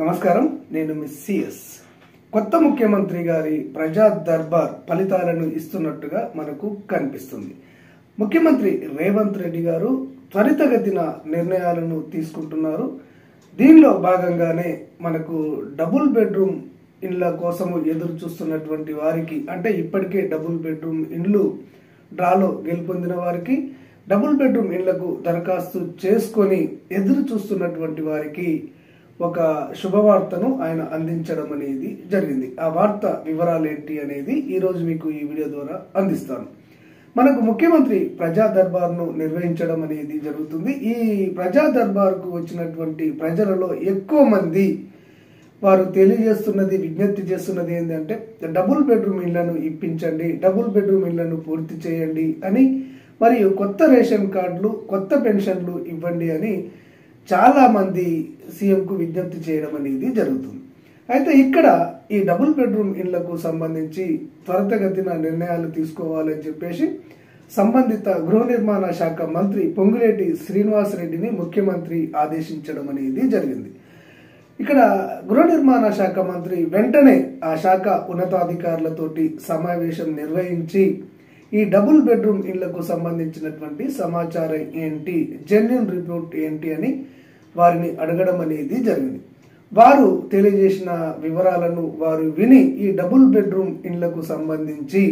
నమస్కారం, నేను miss CS. కొత్త ముఖ్యమంత్రి గారి ప్రజా దర్బార్ ఫలితాలను ఇస్తున్నట్టుగా మనకు కనిపిస్తుంది. ముఖ్యమంత్రి రేవంత్ రెడ్డి గారు త్వరితగతిన నిర్ణయాలను తీసుకుంటున్నారు. దీనిలో భాగంగానే మనకు డబుల్ బెడ్రూమ్ ఇండ్ల కోసము ఎదురు చూస్తున్నటువంటి వారికి, అంటే ఇప్పటికే డబుల్ బెడ్రూమ్ ఇండ్లు డ్రాలో గెలుపొందిన వారికి, డబుల్ బెడ్రూమ్ ఇండ్లకు దరఖాస్తు చేసుకొని ఎదురు చూస్తున్నటువంటి వారికి ఒక శుభవార్తను ఆయన అందించడం అనేది జరిగింది. ఆ వార్త వివరాలు ఏంటి అనేది ఈ రోజు మీకు ఈ వీడియో ద్వారా అందిస్తాను. మనకు ముఖ్యమంత్రి ప్రజా దర్బార్ను నిర్వహించడం అనేది జరుగుతుంది. ఈ ప్రజా దర్బార్కు వచ్చినటువంటి ప్రజలలో ఎక్కువ మంది వారు తెలియజేస్తున్నది, విజ్ఞప్తి చేస్తున్నది ఏంటంటే డబుల్ బెడ్రూమ్ ఇళ్లను ఇప్పించండి, డబుల్ బెడ్రూమ్ ఇళ్లను పూర్తి చేయండి అని, మరియు కొత్త రేషన్ కార్డులు, కొత్త పెన్షన్లు ఇవ్వండి అని చాలా మంది సీఎంకు విజ్ఞప్తి చేయడం అనేది జరుగుతుంది. అయితే ఇక్కడ ఈ డబుల్ బెడ్రూమ్ ఇళ్లకు సంబంధించి త్వరితగతిన నిర్ణయాలు తీసుకోవాలని చెప్పేసి సంబంధిత గృహ నిర్మాణ శాఖ మంత్రి పొంగులేటి శ్రీనివాస్ రెడ్డిని ముఖ్యమంత్రి ఆదేశించడం అనేది జరిగింది. ఇక్కడ గృహ నిర్మాణ శాఖ మంత్రి వెంటనే ఆ శాఖ ఉన్నతాధికారులతోటి సమావేశం నిర్వహించి ఈ డబుల్ బెడ్రూమ్ ఇళ్లకు సంబంధించినటువంటి సమాచారం ఏంటి, జెన్యూన్ రిపోర్ట్ ఏంటి అని వారిని అడగడం అనేది జరిగింది. వారు తెలియజేసిన వివరాలను వారు విని ఈ డబుల్ బెడ్రూమ్ ఇళ్లకు సంబంధించి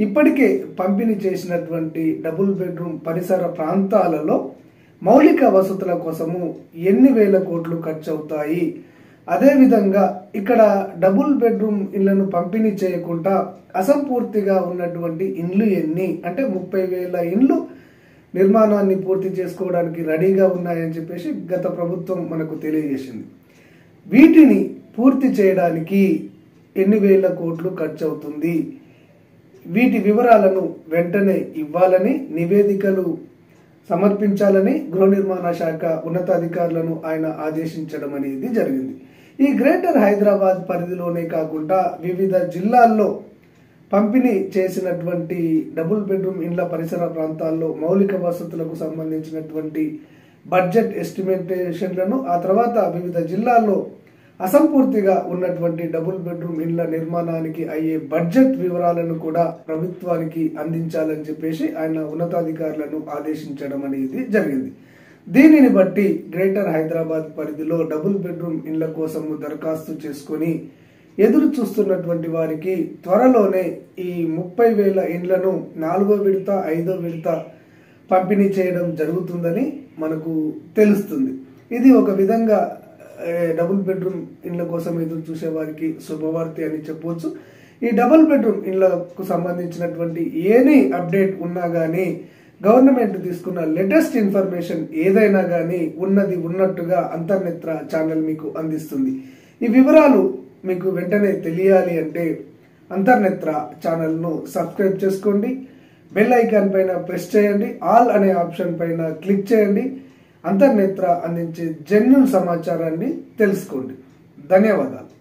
ఇప్పటికే పంపిణీ చేసినటువంటి డబుల్ బెడ్రూమ్ పరిసర ప్రాంతాలలో మౌలిక వసతుల కోసము ఎన్ని వేల కోట్లు ఖర్చు అవుతాయి, అదేవిధంగా ఇక్కడ డబుల్ బెడ్రూమ్ ఇళ్లను పంపిణీ చేయకుండా అసంపూర్తిగా ఉన్నటువంటి ఇండ్లు ఎన్ని, అంటే 30,000 ఇండ్లు నిర్మాణాన్ని పూర్తి చేసుకోవడానికి రెడీగా ఉన్నాయని చెప్పేసి గత ప్రభుత్వం మనకు తెలియజేసింది. వీటిని పూర్తి చేయడానికి ఎన్ని వేల కోట్లు ఖర్చు అవుతుంది, వీటి వివరాలను వెంటనే ఇవ్వాలని, నివేదికలు సమర్పించాలని గృహ నిర్మాణ శాఖ ఉన్నతాధికారులను ఆయన ఆదేశించడం అనేది జరిగింది. ఈ గ్రేటర్ హైదరాబాద్ పరిధిలోనే కాకుండా వివిధ జిల్లాల్లో పంపిణీ చేసినటువంటి డబుల్ బెడ్రూమ్ ఇండ్ల పరిసర ప్రాంతాల్లో మౌలిక వసతులకు సంబంధించినటువంటి బడ్జెట్ ఎస్టిమేషన్లను, ఆ తర్వాత వివిధ జిల్లాల్లో అసంపూర్తిగా ఉన్నటువంటి డబుల్ బెడ్రూమ్ ఇండ్ల నిర్మాణానికి అయ్యే బడ్జెట్ వివరాలను కూడా ప్రభుత్వానికి అందించాలని చెప్పేసి ఆయన ఉన్నతాధికారులను ఆదేశించడం అనేది జరిగింది. దీనిని బట్టి గ్రేటర్ హైదరాబాద్ పరిధిలో డబుల్ బెడ్రూమ్ ఇండ్ల కోసము దరఖాస్తు చేసుకుని ఎదురు చూస్తున్నటువంటి వారికి త్వరలోనే ఈ 30,000 ఇండ్లను 4వ విడత 5వ విడత పంపిణీ చేయడం జరుగుతుందని మనకు తెలుస్తుంది. ఇది ఒక విధంగా డబుల్ బెడ్రూమ్ ఇండ్ల కోసం ఎదురు చూసే వారికి శుభవార్త అని చెప్పవచ్చు. ఈ డబుల్ బెడ్రూమ్ ఇండ్లకు సంబంధించినటువంటి ఏనీ అప్డేట్ ఉన్నా గానీ, గవర్నమెంట్ తీసుకున్న లేటెస్ట్ ఇన్ఫర్మేషన్ ఏదైనా గానీ ఉన్నది ఉన్నట్టుగా అంతర్నేత్ర ఛానల్ మీకు అందిస్తుంది. ఈ వివరాలు మీకు వెంటనే తెలియాలి అంటే అంతర్నేత్ర ఛానల్ను సబ్స్క్రైబ్ చేసుకోండి, బెల్ ఐకాన్ పైన ప్రెస్ చేయండి, ఆల్ అనే ఆప్షన్ పైన క్లిక్ చేయండి. అంతర్నేత్ర అందించే జెన్యూన్ సమాచారాన్ని తెలుసుకోండి. ధన్యవాదాలు.